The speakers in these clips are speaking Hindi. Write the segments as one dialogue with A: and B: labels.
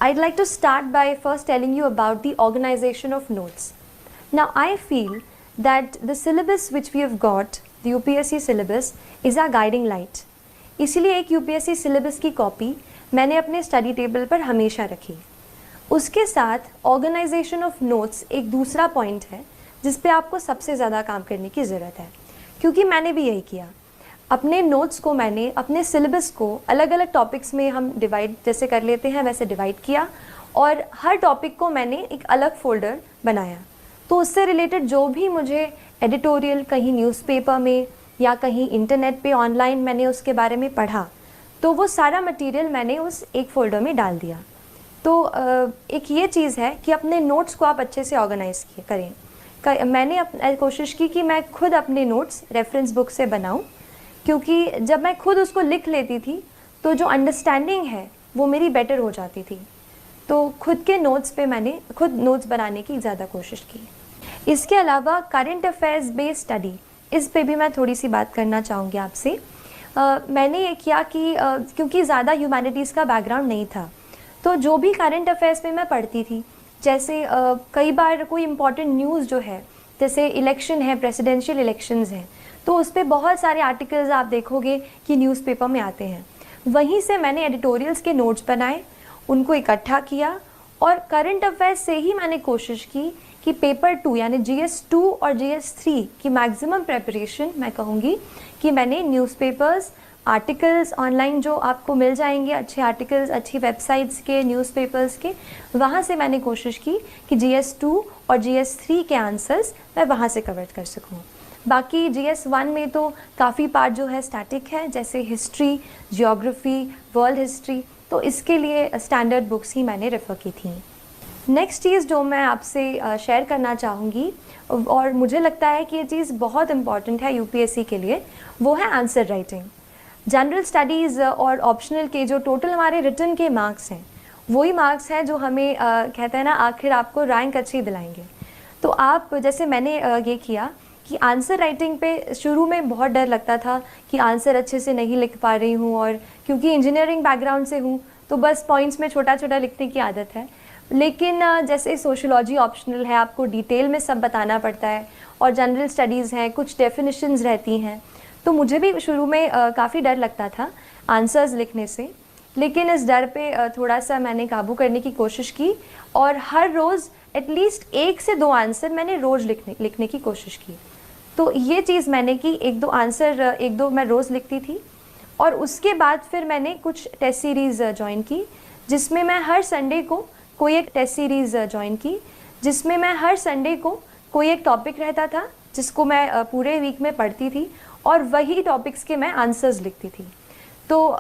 A: I'd like to start by first telling you about the organization of notes. Now, I feel that the syllabus which we have got, the UPSC syllabus, is our guiding light. इसीलिए एक UPSC syllabus की कॉपी मैंने अपने स्टडी टेबल पर हमेशा रखी. उसके साथ ऑर्गेनाइजेशन ऑफ नोट्स एक दूसरा पॉइंट है जिस पे आपको सबसे ज़्यादा काम करने की ज़रूरत है, क्योंकि मैंने भी यही किया. अपने नोट्स को मैंने अपने सिलेबस को अलग अलग टॉपिक्स में हम डिवाइड जैसे कर लेते हैं वैसे डिवाइड किया और हर टॉपिक को मैंने एक अलग फोल्डर बनाया. तो उससे रिलेटेड जो भी मुझे एडिटोरियल कहीं न्यूज़पेपर में या कहीं इंटरनेट पे ऑनलाइन मैंने उसके बारे में पढ़ा, तो वो सारा मटेरियल मैंने उस एक फ़ोल्डर में डाल दिया. तो एक ये चीज़ है कि अपने नोट्स को आप अच्छे से ऑर्गेनाइज़ करें. मैंने कोशिश की कि मैं खुद अपने नोट्स रेफरेंस बुक से बनाऊं, क्योंकि जब मैं खुद उसको लिख लेती थी तो जो अंडरस्टैंडिंग है वो मेरी बेटर हो जाती थी. तो खुद के नोट्स पे मैंने खुद नोट्स बनाने की ज़्यादा कोशिश की. इसके अलावा करंट अफेयर्स बेस्ड स्टडी, इस पे भी मैं थोड़ी सी बात करना चाहूँगी आपसे. मैंने ये किया कि क्योंकि ज़्यादा ह्यूमैनिटीज़ का बैकग्राउंड नहीं था, तो जो भी करंट अफेयर्स में मैं पढ़ती थी, जैसे कई बार कोई इम्पॉर्टेंट न्यूज़ जो है, जैसे इलेक्शन है, प्रेसिडेंशियल इलेक्शंस हैं, तो उस पर बहुत सारे आर्टिकल्स आप देखोगे कि न्यूज़पेपर में आते हैं. वहीं से मैंने एडिटोरियल्स के नोट्स बनाए, उनको इकट्ठा किया और करंट अफेयर्स से ही मैंने कोशिश की कि पेपर 2 यानी GS2 और GS3 की मैक्सिमम प्रेपरेशन मैं कहूँगी कि मैंने न्यूज़पेपर्स, आर्टिकल्स ऑनलाइन जो आपको मिल जाएंगे, अच्छे आर्टिकल्स अच्छी वेबसाइट्स के, न्यूज़पेपर्स के, वहाँ से मैंने कोशिश की कि GS2 और GS3 के आंसर्स मैं वहाँ से कवर कर सकूँ. बाकी GS1 में तो काफ़ी पार्ट जो है स्टैटिक है, जैसे हिस्ट्री, जियोग्राफी, वर्ल्ड हिस्ट्री, तो इसके लिए स्टैंडर्ड बुक्स ही मैंने रेफ़र की थी. नेक्स्ट चीज़ जो मैं आपसे शेयर करना चाहूँगी और मुझे लगता है कि ये चीज़ बहुत इम्पॉर्टेंट है UPSC के लिए, वो है आंसर राइटिंग. जनरल स्टडीज़ और ऑप्शनल के जो टोटल हमारे रिटन के मार्क्स हैं, वही मार्क्स हैं जो हमें कहते हैं ना आखिर आपको रैंक अच्छी दिलाएंगे. तो आप जैसे मैंने ये किया कि आंसर राइटिंग पे शुरू में बहुत डर लगता था कि आंसर अच्छे से नहीं लिख पा रही हूँ, और क्योंकि इंजीनियरिंग बैकग्राउंड से हूँ तो बस पॉइंट्स में छोटा छोटा लिखने की आदत है. लेकिन जैसे सोशियोलॉजी ऑप्शनल है, आपको डिटेल में सब बताना पड़ता है, और जनरल स्टडीज़ हैं, कुछ डेफिनेशंस रहती हैं, तो मुझे भी शुरू में काफ़ी डर लगता था आंसर्स लिखने से. लेकिन इस डर पे थोड़ा सा मैंने काबू करने की कोशिश की और हर रोज़ एटलीस्ट 1 से 2 आंसर मैंने रोज़ लिखने की कोशिश की. तो ये चीज़ मैंने की, 1-2 आंसर 1-2 मैं रोज़ लिखती थी. और उसके बाद फिर मैंने कुछ टेस्ट सीरीज़ ज्वाइन की, जिसमें मैं हर संडे को कोई एक टेस्ट सीरीज़ ज्वाइन की, जिसमें मैं हर संडे को कोई एक टॉपिक रहता था जिसको मैं पूरे वीक में पढ़ती थी और वही टॉपिक्स के मैं आंसर्स लिखती थी. तो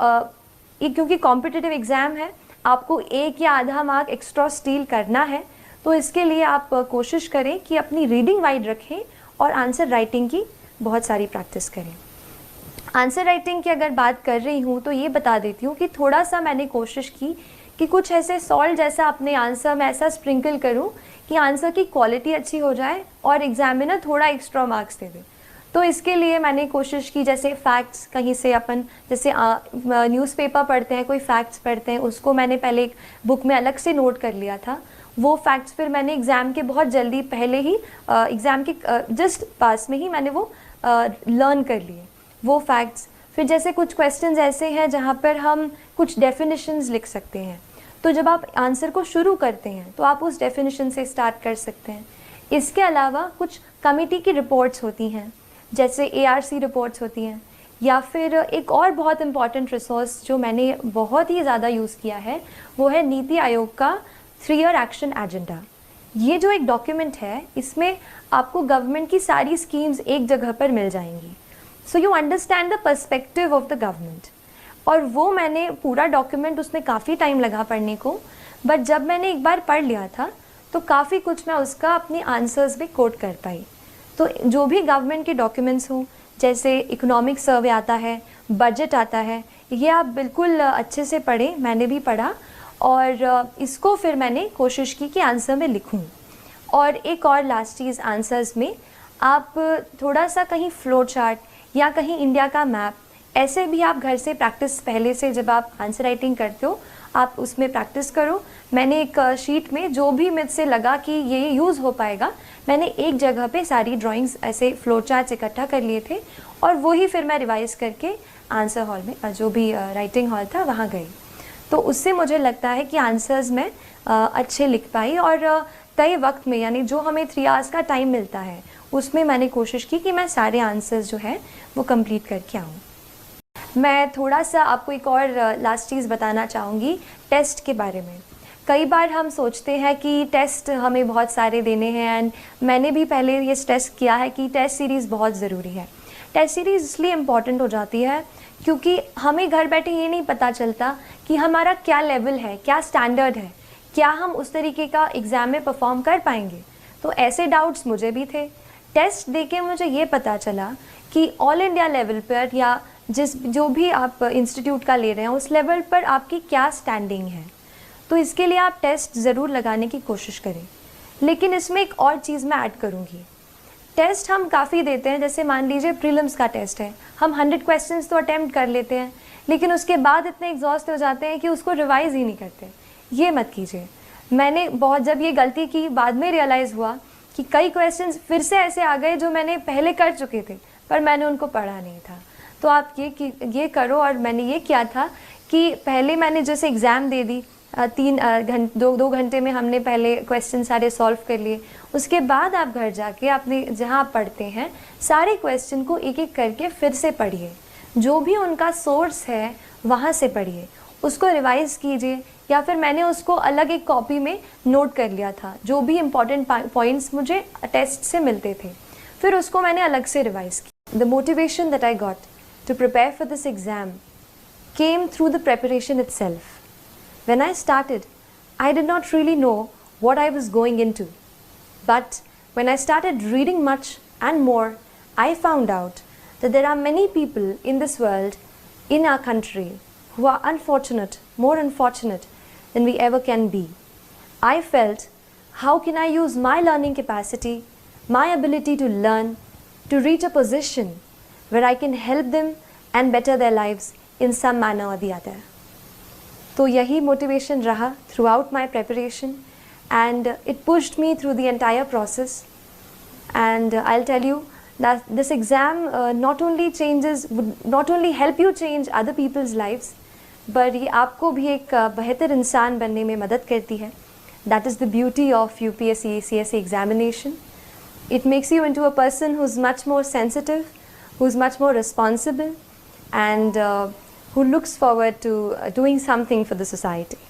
A: क्योंकि कॉम्पिटिटिव एग्ज़ाम है, आपको 1 या आधा मार्क एक्स्ट्रा स्टील करना है, तो इसके लिए आप कोशिश करें कि अपनी रीडिंग वाइड रखें और आंसर राइटिंग की बहुत सारी प्रैक्टिस करें. आंसर राइटिंग की अगर बात कर रही हूँ तो ये बता देती हूँ कि थोड़ा सा मैंने कोशिश की कि कुछ ऐसे सॉल्ट जैसा अपने आंसर में ऐसा स्प्रिंकल करूँ कि आंसर की क्वालिटी अच्छी हो जाए और एग्जामिनर थोड़ा एक्स्ट्रा मार्क्स दे दे. तो इसके लिए मैंने कोशिश की, जैसे फैक्ट्स कहीं से अपन जैसे न्यूज़पेपर पढ़ते हैं, कोई फैक्ट्स पढ़ते हैं, उसको मैंने पहले एक बुक में अलग से नोट कर लिया था. वो फैक्ट्स फिर मैंने एग्ज़ाम के बहुत जल्दी पहले ही एग्ज़ाम के जस्ट पास में ही मैंने वो लर्न कर लिए वो फैक्ट्स. फिर जैसे कुछ क्वेश्चंस ऐसे हैं जहाँ पर हम कुछ डेफिनेशंस लिख सकते हैं, तो जब आप आंसर को शुरू करते हैं तो आप उस डेफिनेशन से स्टार्ट कर सकते हैं. इसके अलावा कुछ कमिटी की रिपोर्ट्स होती हैं, जैसे ARC रिपोर्ट्स होती हैं, या फिर एक और बहुत इम्पॉर्टेंट रिसोर्स जो मैंने बहुत ही ज़्यादा यूज़ किया है वो है नीति आयोग का 3-year एक्शन एजेंडा. ये जो एक डॉक्यूमेंट है, इसमें आपको गवर्नमेंट की सारी स्कीम्स एक जगह पर मिल जाएंगी. So you understand the perspective of the government. और वो मैंने पूरा डॉक्यूमेंट, उसमें काफ़ी टाइम लगा पढ़ने को, बट जब मैंने एक बार पढ़ लिया था तो काफ़ी कुछ मैं उसका अपने आंसर्स में कोट कर पाई. तो जो भी गवर्नमेंट के डॉक्यूमेंट्स हों, जैसे इकोनॉमिक सर्वे आता है, बजट आता है, ये आप बिल्कुल अच्छे से पढ़ें. मैंने भी पढ़ा और इसको फिर मैंने कोशिश की कि आंसर में लिखूं. और एक और लास्ट चीज़, आंसर्स में आप थोड़ा सा कहीं फ्लो चार्ट या कहीं इंडिया का मैप, ऐसे भी आप घर से प्रैक्टिस पहले से जब आप आंसर राइटिंग करते हो आप उसमें प्रैक्टिस करो। मैंने एक शीट में जो भी मुझसे लगा कि ये यूज़ हो पाएगा, मैंने एक जगह पे सारी ड्राइंग्स ऐसे फ्लो चार्ट्स इकट्ठा कर लिए थे और वही फिर मैं रिवाइज़ करके आंसर हॉल में, जो भी राइटिंग हॉल था, वहाँ गई। तो उससे मुझे लगता है कि आंसर्स मैं अच्छे लिख पाई और तय वक्त में, यानी जो हमें 3 आवर्स का टाइम मिलता है, उसमें मैंने कोशिश की कि मैं सारे आंसर्स जो है वो कंप्लीट करके आऊँ। मैं थोड़ा सा आपको एक और लास्ट चीज़ बताना चाहूँगी टेस्ट के बारे में। कई बार हम सोचते हैं कि टेस्ट हमें बहुत सारे देने हैं, एंड मैंने भी पहले ये टेस्ट किया है कि टेस्ट सीरीज़ बहुत ज़रूरी है। टेस्ट सीरीज़ इसलिए इम्पॉर्टेंट हो जाती है क्योंकि हमें घर बैठे ये नहीं पता चलता कि हमारा क्या लेवल है, क्या स्टैंडर्ड है, क्या हम उस तरीके का एग्ज़ाम में परफॉर्म कर पाएंगे। तो ऐसे डाउट्स मुझे भी थे। टेस्ट देके मुझे ये पता चला कि ऑल इंडिया लेवल पर या जो भी आप इंस्टीट्यूट का ले रहे हैं उस लेवल पर आपकी क्या स्टैंडिंग है। तो इसके लिए आप टेस्ट ज़रूर लगाने की कोशिश करें। लेकिन इसमें एक और चीज़ मैं ऐड करूँगी। टेस्ट हम काफ़ी देते हैं, जैसे मान लीजिए प्रीलिम्स का टेस्ट है, हम 100 क्वेश्चंस तो अटेम्प्ट कर लेते हैं, लेकिन उसके बाद इतने एग्जॉस्ट हो जाते हैं कि उसको रिवाइज़ ही नहीं करते। ये मत कीजिए। मैंने बहुत जब ये गलती की, बाद में रियलाइज़ हुआ कि कई क्वेश्चंस फिर से ऐसे आ गए जो मैंने पहले कर चुके थे, पर मैंने उनको पढ़ा नहीं था। तो आप ये करो। और मैंने ये किया था कि पहले मैंने जैसे एग्ज़ाम दे दी, 2 घंटे में हमने पहले क्वेश्चन सारे सॉल्व कर लिए। उसके बाद आप घर जाके अपने जहाँ आप पढ़ते हैं सारे क्वेश्चन को एक एक करके फिर से पढ़िए, जो भी उनका सोर्स है वहाँ से पढ़िए, उसको रिवाइज़ कीजिए, या फिर मैंने उसको अलग एक कॉपी में नोट कर लिया था, जो भी इम्पॉर्टेंट पॉइंट्स मुझे टेस्ट से मिलते थे, फिर उसको मैंने अलग से रिवाइज़ किया। The motivation that I got to prepare for this exam came through the preparation itself. When I started, I did not really know what I was going into. But when I started reading much and more, I found out that there are many people in this world, in our country, who are unfortunate, more unfortunate than we ever can be. I felt, how can I use my learning capacity, my ability to learn, to reach a position where I can help them and better their lives in some manner or the other. तो यही motivation रहा throughout my preparation, and it pushed me through the entire process. And I'll tell you that this exam would not only help you change other people's lives, but ये आपको भी एक बेहतर इंसान बनने में मदद करती है. That is the beauty of UPSC CSE examination. It makes you into a person who's much more sensitive, who's much more responsible, and who looks forward to doing something for the society.